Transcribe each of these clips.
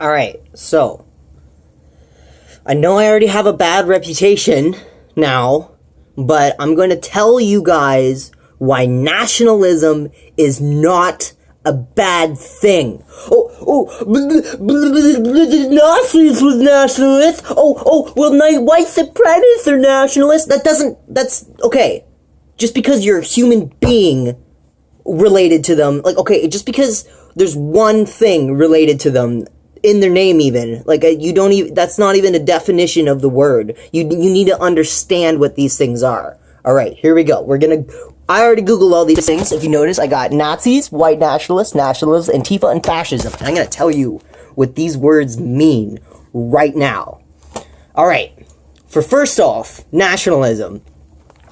Alright, so, I know I already have a bad reputation now, but I'm going to tell you guys why nationalism is not a bad thing. The Nazis was nationalists. Well, white supremacists are nationalists. That's, okay. Just because you're a human being related to them, just because there's one thing related to them, in their name even, you don't even, that's not even a definition of the word. You need to understand what these things are. Alright, here we go. I already Googled all these things. If you notice, I got Nazis, white nationalists, Antifa, and fascism. And I'm gonna tell you what these words mean right now. Alright, for first off, nationalism.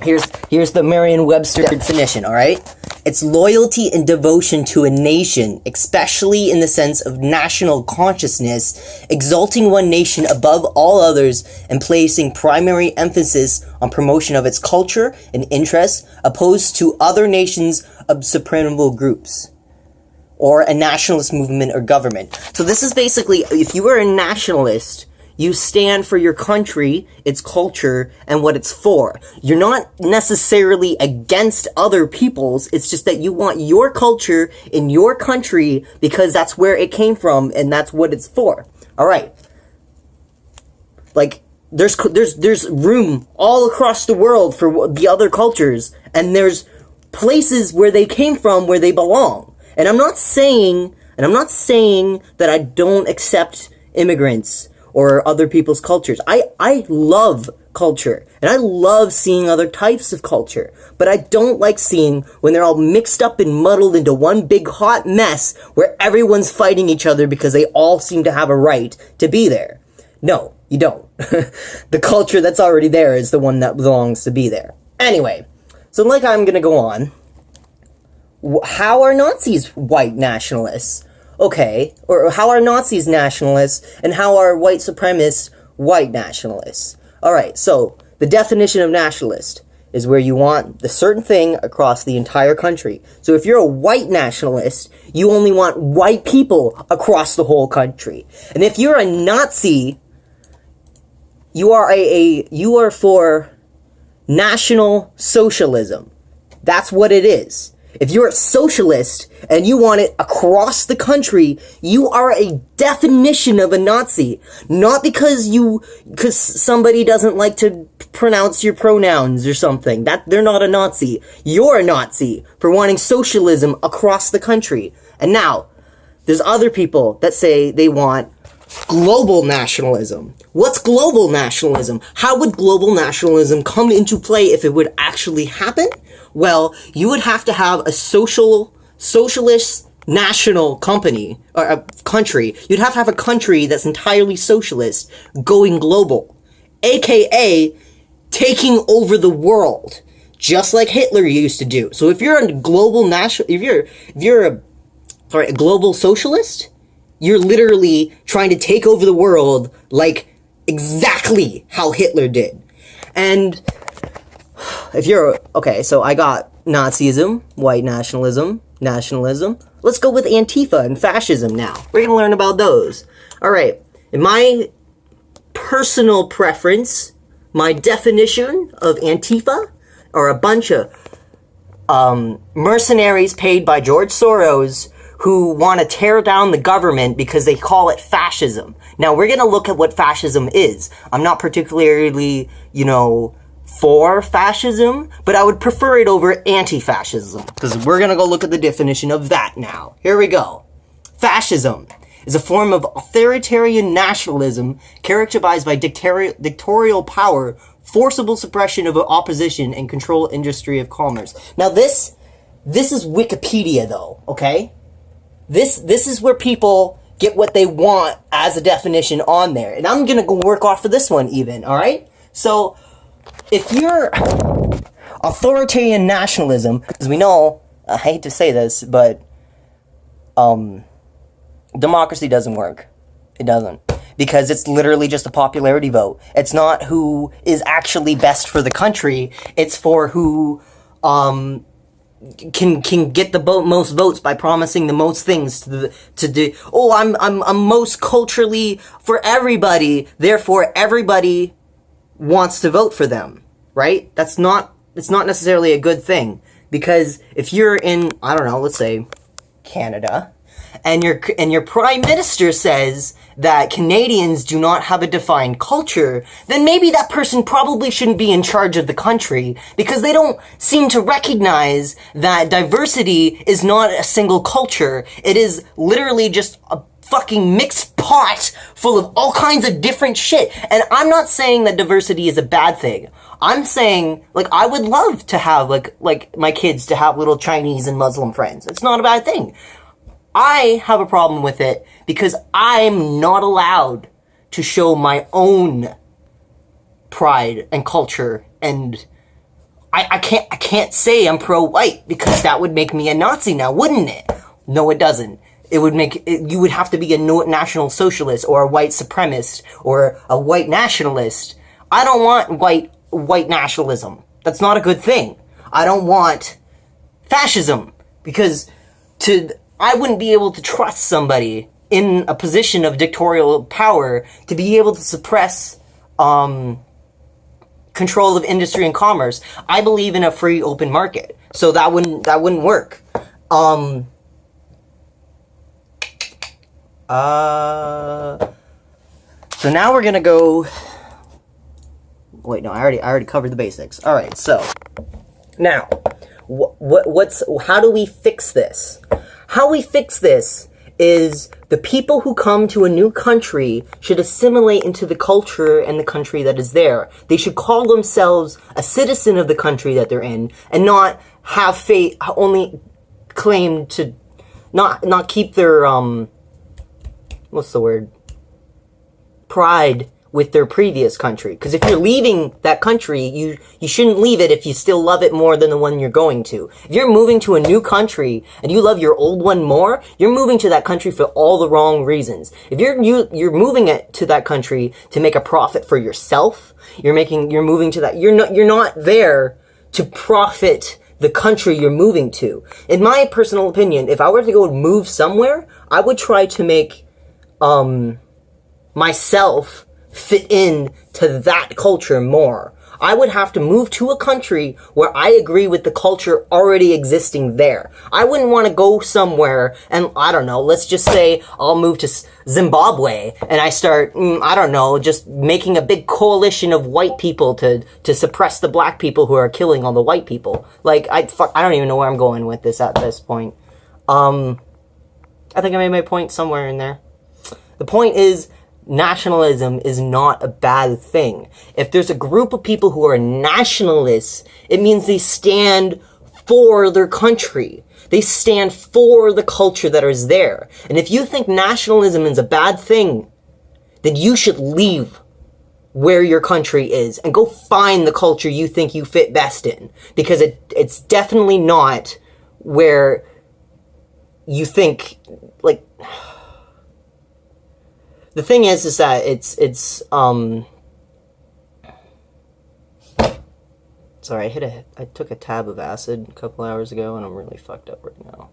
Here's the Merriam-Webster definition, alright? It's loyalty and devotion to a nation, especially in the sense of national consciousness, exalting one nation above all others and placing primary emphasis on promotion of its culture and interests, opposed to other nations of supremable groups, or a nationalist movement or government. So this is basically, if you are a nationalist, you stand for your country, its culture, and what it's for. You're not necessarily against other people's, it's just that you want your culture in your country because that's where it came from and that's what it's for. Alright. There's room all across the world for the other cultures, and there's places where they came from where they belong. And I'm not saying that I don't accept immigrants or other people's cultures. I love culture, and I love seeing other types of culture, but I don't like seeing when they're all mixed up and muddled into one big hot mess where everyone's fighting each other because they all seem to have a right to be there. No, you don't. The culture that's already there is the one that belongs to be there. Anyway, so I'm gonna go on. How are Nazis white nationalists? Okay, or how are Nazis nationalists, and how are white supremacists white nationalists? Alright, so, the definition of nationalist is where you want the certain thing across the entire country. So if you're a white nationalist, you only want white people across the whole country. And if you're a Nazi, you are for National Socialism. That's what it is. If you're a socialist and you want it across the country, you are a definition of a Nazi. Not because somebody doesn't like to pronounce your pronouns or something. They're not a Nazi. You're a Nazi for wanting socialism across the country. And now, there's other people that say they want global nationalism. What's global nationalism? How would global nationalism come into play if it would actually happen? Well, you would have to have a socialist national company, or a country. You'd have to have a country that's entirely socialist going global, aka taking over the world, just like Hitler used to do. So if you're a global a global socialist, you're literally trying to take over the world like exactly how Hitler did. And so I got Nazism, white nationalism. Let's go with Antifa and fascism now. We're going to learn about those. Alright, in my personal preference, my definition of Antifa are a bunch of mercenaries paid by George Soros who want to tear down the government because they call it fascism. Now, we're going to look at what fascism is. I'm not particularly, for fascism, but I would prefer it over anti-fascism, because we're going to go look at the definition of that now. Here we go. Fascism is a form of authoritarian nationalism characterized by dictatorial power, forcible suppression of opposition, and control industry of commerce. Now this is Wikipedia though, okay? This is where people get what they want as a definition on there. And I'm going to go work off of this one even, alright? So, if you're authoritarian nationalism, because we know, I hate to say this, but democracy doesn't work. It doesn't. Because it's literally just a popularity vote. It's not who is actually best for the country. It's for who can get the most votes by promising the most things to do. Oh, I'm most culturally for everybody, therefore everybody wants to vote for them, right? It's not necessarily a good thing, because if you're in, I don't know, let's say Canada, and your prime minister says that Canadians do not have a defined culture, then maybe that person probably shouldn't be in charge of the country, because they don't seem to recognize that diversity is not a single culture. It is literally just a fucking mixed pot full of all kinds of different shit. And I'm not saying that diversity is a bad thing. I'm saying, like, I would love to have, like my kids to have little Chinese and Muslim friends. It's not a bad thing. I have a problem with it because I'm not allowed to show my own pride and culture, and I can't say I'm pro-white, because that would make me a Nazi now, wouldn't it? No, it doesn't. It would you would have to be a National Socialist or a white supremacist or a white nationalist. I don't want white nationalism. That's not a good thing. I don't want fascism, because I wouldn't be able to trust somebody in a position of dictatorial power to be able to suppress control of industry and commerce. I believe in a free open market, so that wouldn't work. So now we're gonna go. Wait, no, I already covered the basics. All right, so now how do we fix this? How we fix this is the people who come to a new country should assimilate into the culture and the country that is there. They should call themselves a citizen of the country that they're in, and not have only claim to not keep their what's the word? Pride with their previous country. Because if you're leaving that country, you shouldn't leave it if you still love it more than the one you're going to. If you're moving to a new country and you love your old one more, you're moving to that country for all the wrong reasons. If you're moving it to that country to make a profit for yourself, you're moving to that. You're not there to profit the country you're moving to. In my personal opinion, if I were to go move somewhere, I would try to make myself fit in to that culture more. I would have to move to a country where I agree with the culture already existing there. I wouldn't want to go somewhere and, I don't know, let's just say I'll move to Zimbabwe and I start, I don't know, just making a big coalition of white people to suppress the black people who are killing all the white people. Like, I don't even know where I'm going with this at this point. I think I made my point somewhere in there. The point is, nationalism is not a bad thing. If there's a group of people who are nationalists, it means they stand for their country. They stand for the culture that is there. And if you think nationalism is a bad thing, then you should leave where your country is and go find the culture you think you fit best in. Because it's definitely not where you think, like... The thing is that sorry, I took a tab of acid a couple hours ago and I'm really fucked up right now.